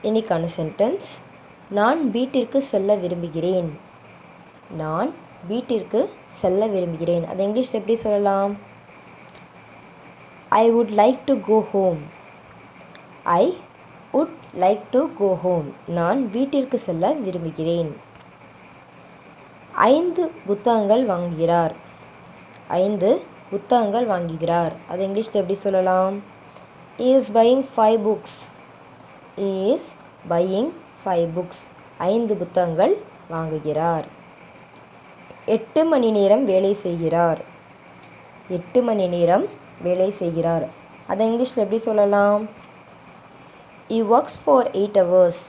இன்னைக்கான சென்டென்ஸ், நான் வீட்டிற்கு செல்ல விரும்புகிறேன். நான் வீட்டிற்கு செல்ல விரும்புகிறேன். அது இங்கிலீஷில் எப்படி சொல்லலாம்? I would like to go home. I would like to go home. நான் வீட்டிற்கு செல்ல விரும்புகிறேன். 5 புத்தகங்கள் வாங்குகிறார். 5 புத்தகங்கள் வாங்குகிறார். அது இங்கிலீஷில் எப்படி சொல்லலாம்? He is buying 5 books. He is buying 5 books. 5 புத்தகங்கள் வாங்குகிறார். 8 மணி நேரம் வேலை செய்கிறார். 8 மணி நேரம் வேலை செய்கிறார். அதை இங்கிலீஷில் எப்படி சொல்லலாம்? He works for 8 hours.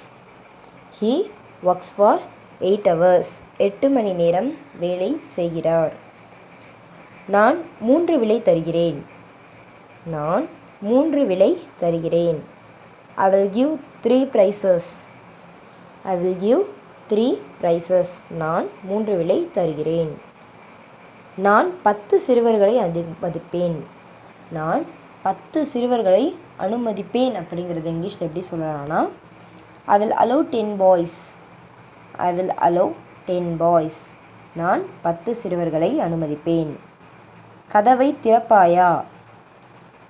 He works for 8 hours. 8 மணி நேரம் வேலை செய்கிறார். நான் 3 விலை தருகிறேன். நான் 3 விலை தருகிறேன். I will give 3 prizes. I will give 3 prizes. நான் 3 விலை தருகிறேன். நான் 10 சிறுவர்களை அனுமதிப்பேன். நான் 10 சிறுவர்களை அனுமதிப்பேன் அப்படிங்கிறது இங்கிலீஷில் எப்படி சொல்லலாம்னா, I will allow 10 boys. I will allow 10 boys. நான் 10 சிறுவர்களை அனுமதிப்பேன். கதவை திறப்பாயா?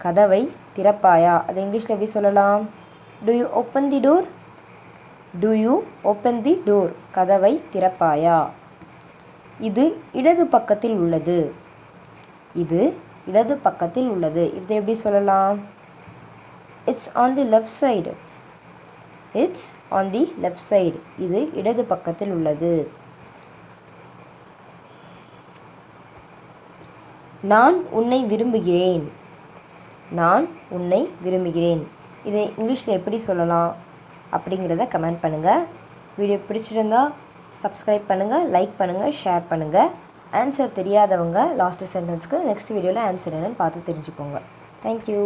கதவை திறப்பாயா? அது இங்கிலீஷில் எப்படி சொல்லலாம்? Do you open the door? Do you open the door? கதவை திறப்பாயா? இது இடது பக்கத்தில் உள்ளது. இது இடது பக்கத்தில் உள்ளது. இதை எப்படி சொல்லலாம்? It's on the left side. It's on the left side. இது இடது பக்கத்தில் உள்ளது. நான் உன்னை விரும்புகிறேன். நான் உன்னை விரும்புகிறேன். இதை இங்கிலீஷில் எப்படி சொல்லலாம் அப்படிங்கிறத கமெண்ட் பண்ணுங்கள். வீடியோ பிடிச்சிருந்தா சப்ஸ்கிரைப் பண்ணுங்கள், லைக் பண்ணுங்கள், ஷேர் பண்ணுங்கள். ஆன்சர் தெரியாதவங்க லாஸ்ட் சென்டென்ஸ்க்கு நெக்ஸ்ட் வீடியோவில் ஆன்சர் என்னன்னு பார்த்து தெரிஞ்சுக்கோங்க. தேங்க்யூ.